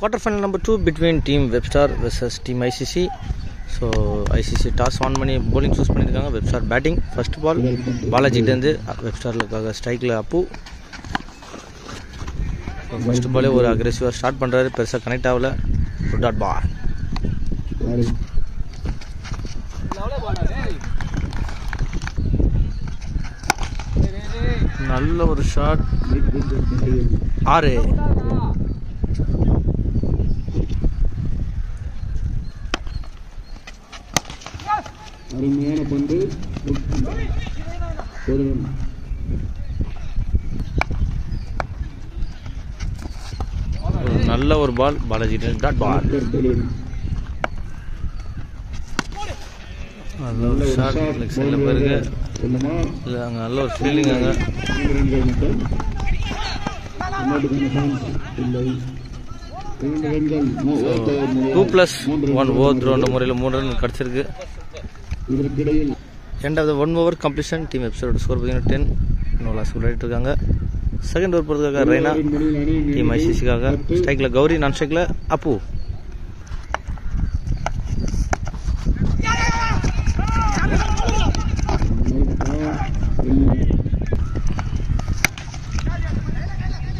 Quarter final number 2 between Team Webstar versus Team ICC. So ICC toss on பண்ணி bowling choose பண்ணிருக்காங்க. Webstar batting. First ball Balaji கிட்ட இருந்து Webstarல ஸ்ட்ரைக்ல அப்பு. First ball ஒரு அக்ரெசிவா start பண்றாரு. பெருசா connect ஆகல. Good dot ball. நல்ல ஒரு ஷாட் 6 அருமையான பந்து நல்ல ஒரு பால் பாலாஜி டாட் பால் நல்ல ஒரு ஷாட் லெக் சைடுல போயிருக்கு இல்ல அங்க நல்ல ஒரு ஃபீலிங் அங்க 2+1 ஓவர் த்ரோ அந்த முறையில் 3 ரன் கிடைச்சிருக்கு. End of the 1 over completion team episode score பார்த்தீங்கன்னா 10 நோ லாஸ் விளையாடிட்டு இருக்காங்க. செகண்ட் ஓவர் போகிறதுக்காக ரெய்னா டீம் ஐசிசிக்காக ஸ்ட்ரைக்கில் கௌரி நான் ஸ்ட்ரைக்கில் அப்பு.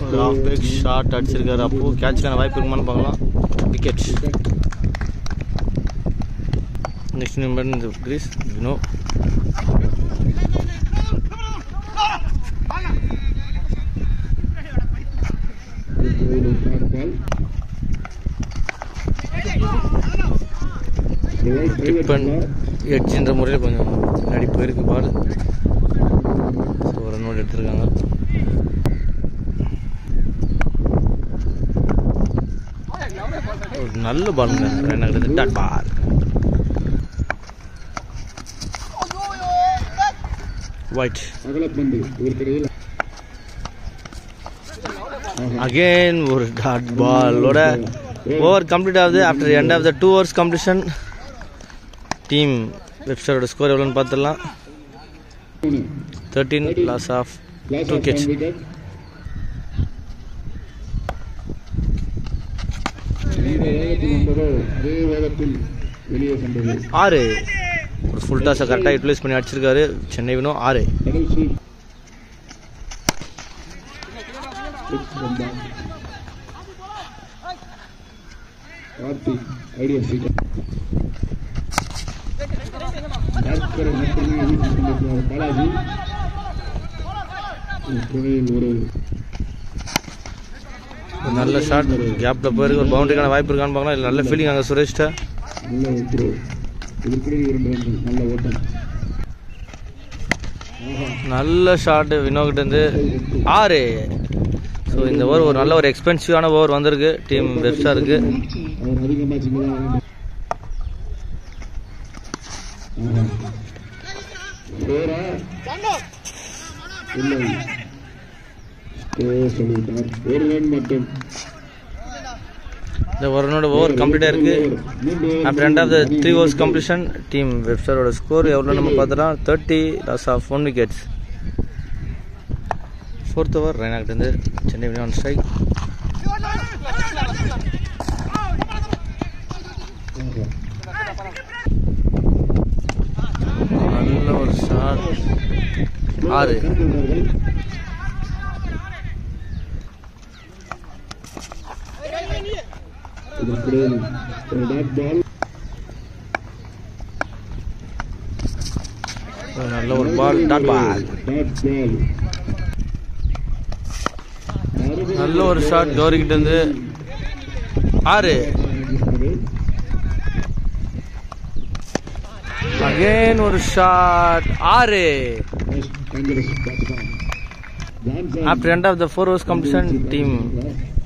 ஒரு ஆஃப் பேக் ஷாட் அடிச்சிருக்காரு அப்பு. கேட்சுக்கான வாய்ப்பு இருக்குமான்னு பார்க்கலாம். விக்கெட். நெக்ஸ்ட் நம்பர் இந்த கிரீஸ் வினோ. டிப்பன் எட்ஜின்ற முறையில் கொஞ்சம் முன்னாடி போயிருக்கு பால். ஸோ ஒரு நோட் எடுத்திருக்காங்க. ஒரு நல்ல பாலுங்க என்ன கிடையாது டாட் பால். White. Again ஒரு டாட் பாலோட ஓவர் கம்ப்ளீட் ஆகுது. After end of the 2 hours completion team வெப்ஸ்டரோட ஸ்கோர் எவ்வளோன்னு பார்த்துடலாம். 13 லாஸ் ஆஃப் 2 விக்கெட்ஸ். ஆறு ஒரு ஃபுல் டாஸை கரெக்டாக யூட்டிலைஸ் பண்ணி அடிச்சிருக்காரு சென்னை வினோ. 6 நல்ல ஷாட் கேப்ல போயிருக்கு. ஒரு பவுண்டரிக்கான வாய்ப்பு இருக்கான்னு பார்க்கலாம். இல்லை நல்ல ஃபீலிங் அங்கே சுரேஷ்ட. நல்ல ஷாட் வினோகிட்ட இருந்து 6. ஸோ இந்த ஓவர் ஒரு நல்ல ஒரு எக்ஸ்பென்சிவான ஓவர் வந்திருக்கு டீம் வெப்ஸ்டாருக்கு. இந்த ஒரு ரனோட ஓவர் கம்ப்ளீட்டாக இருக்கு. After end of the 3 overs completion team வெப்ஸ்டாரோட ஸ்கோர் எவ்வளோ நம்ம பார்த்துலாம். 30 loss of 1 wickets. 4th over Raina கிட்ட இருந்து சென்னை வினோ ஆன் ஸ்ட்ரைக். நல்ல ஒரு ஷாட் 6. நல்ல ஒரு பால் டாட் பால். நல்ல ஒரு ஷாட் கௌரி கிட்ட இருந்து 6. அகைன் ஒரு shot 6. After end of the 4 overs completion team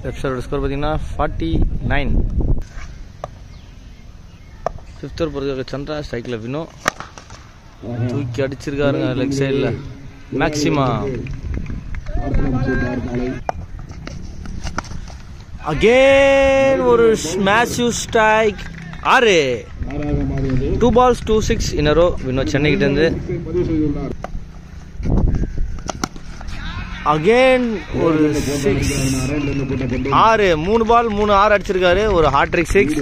வெப்ஸ்டாரோட ஸ்கோர் பார்த்தீங்கன்னா 49. 5th ஓவர் பொறுத்தவரை சந்திரா ஸ்ட்ரைக்கில் வினோ தூக்கி அடிச்சிருக்காருங்க லெக் சைடில் மேக்ஸிமா. அகேன் ஒரு massive strike 6. 2 balls 2 6 in a row Vino Chennai கிட்ட இருந்து. அகெயின் ஒரு 6 3 பால் 3 6 அடிச்சிருக்காரு. ஒரு ஹாட்ரிக் 6.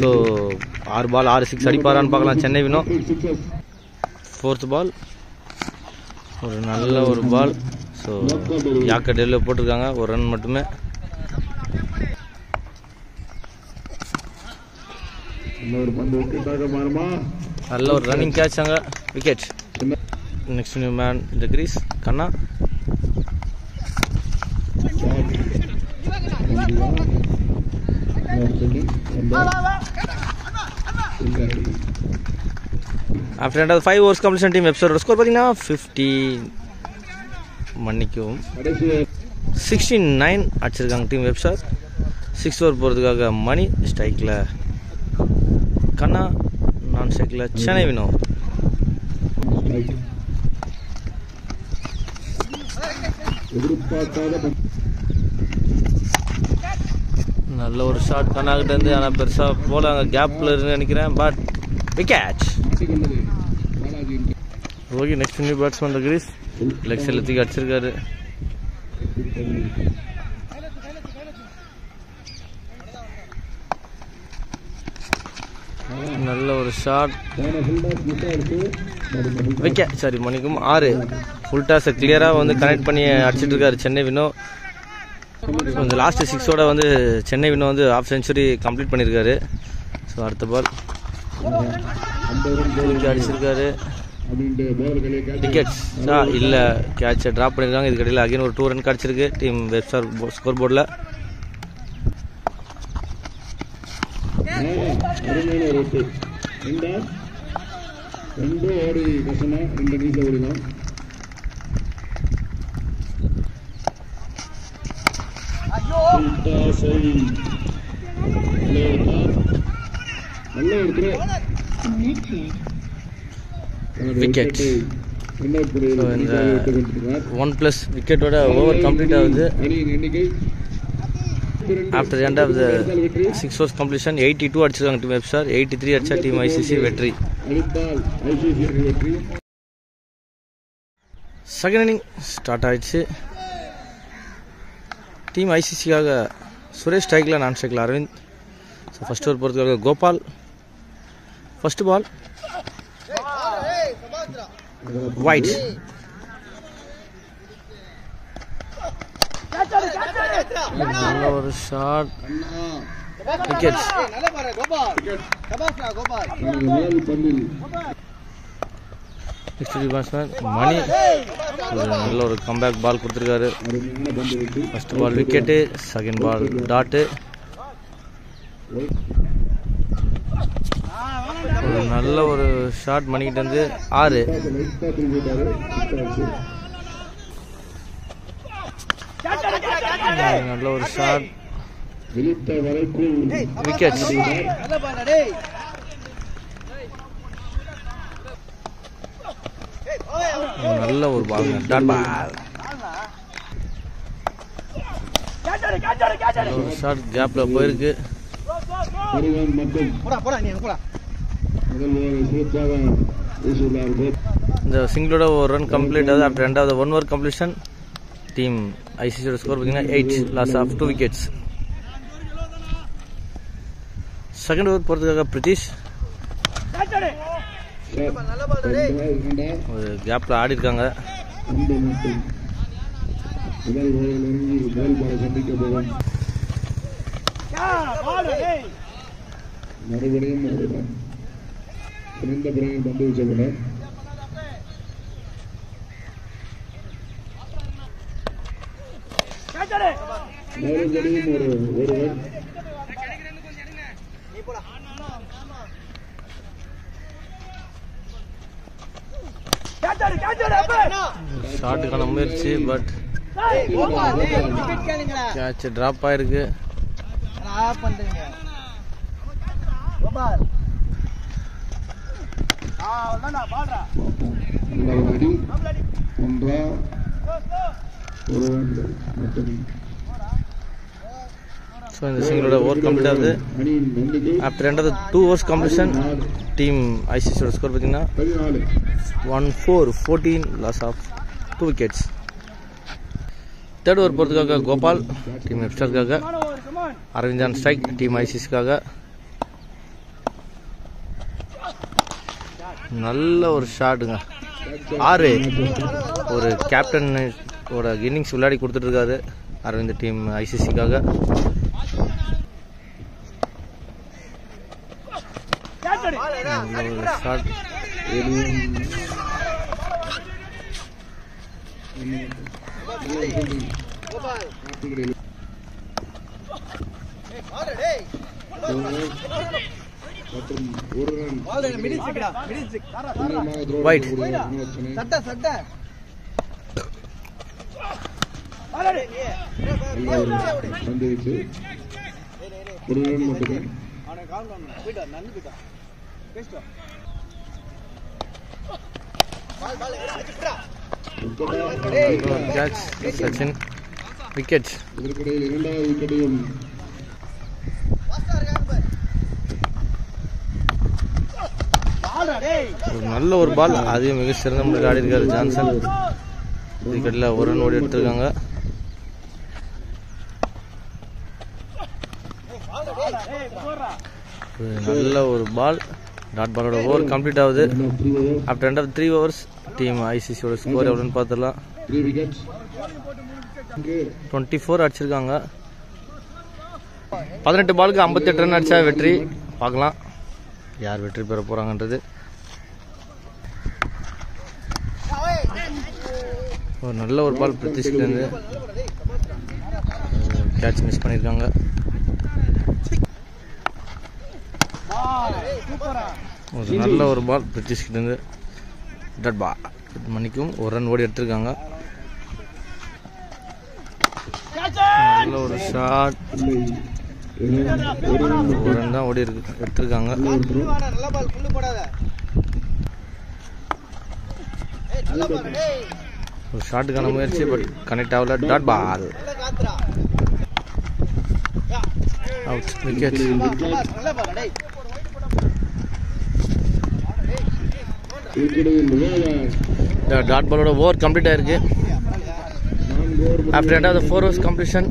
ஸோ 6 பால் 6 6 அடிப்பாரான்னு பார்க்கலாம் சென்னை வினோ. 4th பால் ஒரு நல்ல ஒரு பால். ஸோ யாக்கர் டெல்லில் போட்டிருக்காங்க. ஒரு ரன் மட்டுமே. நல்ல ஒரு ரன்னிங் கேட்ச் அங்கே. விக்கெட். நெக்ஸ்ட் நியூ மேன் இந்த கிரீஸ் கண்ணா. After and 5 overs completion team வெப்சரோட ஸ்கோர் பார்த்தீங்கன்னா 50 மன்னிக்கவும் 69 அடிச்சிருக்காங்க டீம் வெப்சர். 6 ஓவர் போகிறதுக்காக மணி ஸ்ட்ரைக்கில் கண்ணா, நான் ஸ்ட்ரைக்கில் சென்னை வினோ. நல்ல ஒரு ஷாட் கண்ணாகிட்ட இருந்து. ஆனால் பெருசாக போல அங்கே கேப்பில் இருந்து நினைக்கிறேன். But wicket. Okay, next new batsman the crease leg சைடில் தூக்கி அடிச்சிருக்காரு. நல்ல ஒரு ஷாட். விக்கெட். சாரி மணிக்கும் 6. ஃபுல் டாஸை கிளியராக வந்து கனெக்ட் பண்ணி அடிச்சிட்டு இருக்காரு சென்னை வினோ. ஸோ இந்த லாஸ்ட் 6ஓட வந்து சென்னை வினோ வந்து ½ செஞ்சுரி கம்ப்ளீட் பண்ணியிருக்காரு. ஸோ அடுத்த பால் அடிச்சிருக்காரு. விக்கெட்ஸ் இல்லை, கேட்சை ட்ராப் பண்ணியிருக்காங்க. இதுக்கடையில் அகைன் ஒரு 2 ரன் கிடச்சிருக்கு டீம் வெப்ஸ்டார் ஸ்கோர் போர்டில். விக்கெட். இந்த 1+ விக்கெட்டோட ஓவர் கம்ப்ளீட் ஆகுது. After end of the 6 overs completion 82 அடிச்சிருக்காங்க டீம் வெப்ஸ்டார். 83 அடிச்சா டீம் ஐசிசி வெற்றி. செகண்ட் இன்னிங் ஸ்டார்ட் ஆயிடுச்சு. டீம் ஐசிசிக்காக சுரேஷ் ஸ்ட்ரைக்கில், நான் ஸ்ட்ரைக்கில் அரவிந்த். ஸோ ஃபர்ஸ்ட் ஓவர் போகிறதுக்காக கோபால். First ball wide. நல்ல ஒரு shot. Wicket. Next batsman Mani. நல்ல ஒரு கம்பேக் பால் கொடுத்துருக்காரு. First ball wicket, second ball dot. ஒரு நல்ல ஒரு ஷாட் மணிக்கிட்ட இருந்து 6. நல்ல ஒரு ஷாட். விக்கெட். நல்ல ஒரு பால், டாட் பால். ஒரு ஷாட் கேப்ல போயிருக்கு. இந்த சிங்கிளோட ஒரு ரன் கம்ப்ளீட் ஆகுது. ஆஃப்டர் ரெண்டாவது 1 over completion டீம் ஐசிசியோட ஸ்கோர் பார்த்தீங்கன்னா 8, loss of 2 wickets. Second over போகிறதுக்காக பிரித்திஷ் ஒரு கேப்ல ஆடி இருக்காங்க. மறுபடியும் சிறந்த பிறகு பந்து வீசப்பட மறுபடியும் ஒருவர் ஷாட்டுக்கான முயற்சி, பட் கேட்ச் டிராப் ஆயிருக்கு. ஸோ இந்த சிங்கிளோட ஓவர் கம்ப்ளீட் ஆகுது. After end of 2 overs completion team ஐசிசியோட ஸ்கோர் பார்த்தீங்கன்னா 1-4, 14, loss of 2 wickets. Third over போகிறதுக்காக கோபால் டீம் வெப்ஸ்டருக்காக, அரவிந்த் ஆன் ஸ்ட்ரைக் டீம் ஐசிசிக்காக. நல்ல ஒரு ஷாட்டுங்க, 6. ஒரு கேப்டன் இன்னிங்ஸ் விளையாடி கொடுத்துட்டு இருக்காரு அரவிந்த் டீம் ஐசிசிக்காக. Shot wide. Catch Sachin, wicket. ஒரு நல்ல ஒரு பால், அதையும் மிக சிறந்த முறையில் ஆடி இருக்காரு ஜான்சன். விக்கெட்ல ஒரு ரன் ஓடி எடுத்திருக்காங்க. நல்ல ஒரு பால், டாட் பாலோட ஓவர் கம்ப்ளீட் ஆகுது. After end of 3 overs team ஐசிசியோட ஸ்கோர் எவ்வளோன்னு பார்த்துடலாம். 24 அடிச்சிருக்காங்க. 18 பாலுக்கு 58 ரன் அடிச்சா வெற்றி. பார்க்கலாம் யார் வெற்றி பெற போறாங்கன்றது. ஒரு நல்ல ஒரு பால் பிரித்திஷ்லேருந்து கேட்ச் மிஸ் பண்ணியிருக்காங்க. ஒரு நல்ல ஒரு பால் பிரித்திஷ்கிட்டேருந்து டாட் பால் மணிக்கும் ஒரு ரன் ஓடி எடுத்திருக்காங்க. நல்ல ஒரு ஷாட், ஒரு ரன் தான் ஓடி எடுத்திருக்காங்க. ஒரு ஷாட்டுக்கான முயற்சி, பட் கனெக்ட் ஆகல. Dot ball out, wicket. Dot பாலோட ஓவர் கம்ப்ளீட் ஆயிருக்கு. After end of the 4 overs completion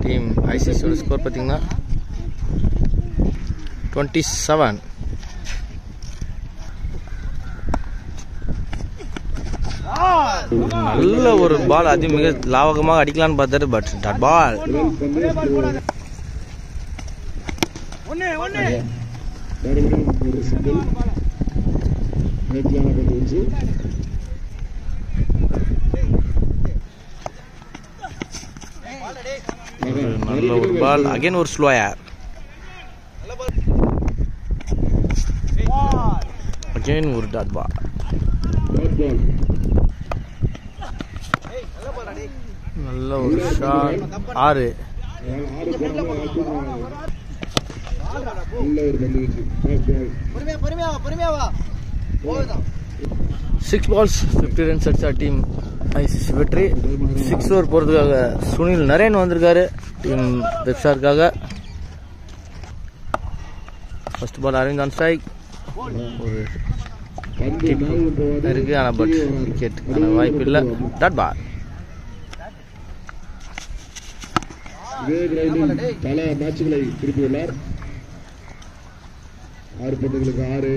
team ஐசிசியோட ஸ்கோர் பார்த்தீங்கன்னா 27. நல்ல ஒரு பால், அது மிக லாவகமாக அடிக்கலான்னு பார்த்தாரு, பட் டாட் பால். நல்ல ஒரு பால், அகைன் ஒரு ஸ்லோயர், அகைன் ஒரு டாட் பால். நல்ல ஒரு ஷாட், 6. 6 balls 50 runs அடிச்சா டீம் ஐசிசி வெற்றி. 6 over போறதுக்காக சுனில் நரேன் வந்திருக்காரு டீம் வெப்ஸ்டாருக்காக. First ball Aravind on strike, ஒரு இருக்கு, ஆனால் பட் விக்கெட் வாய்ப்பு இல்லை. Dot ball. பல மேட்சுகளை திருப்பியுள்ளார். 6 பந்துகளுக்கு 6.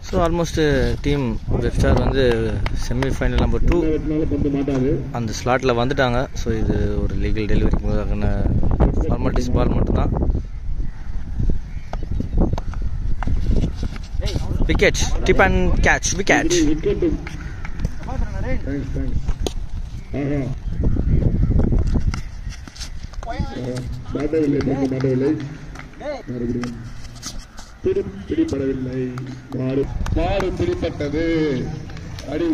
ஸோ ஆல்மோஸ்ட் டீம் வெப்ஸ்டார் வந்து செமிஃபைனல் நம்பர் 2 அந்த ஸ்லாட்டில் வந்துட்டாங்க. ஸோ இது ஒரு லீகல் டெலிவரிக்கான ஃபார்மாலிட்டிஸ் பால் மட்டும்தான். Wicket, tip and catch, wicket. பிடிப்படவில்லை, மாறு பிடிப்பட்டது. அடி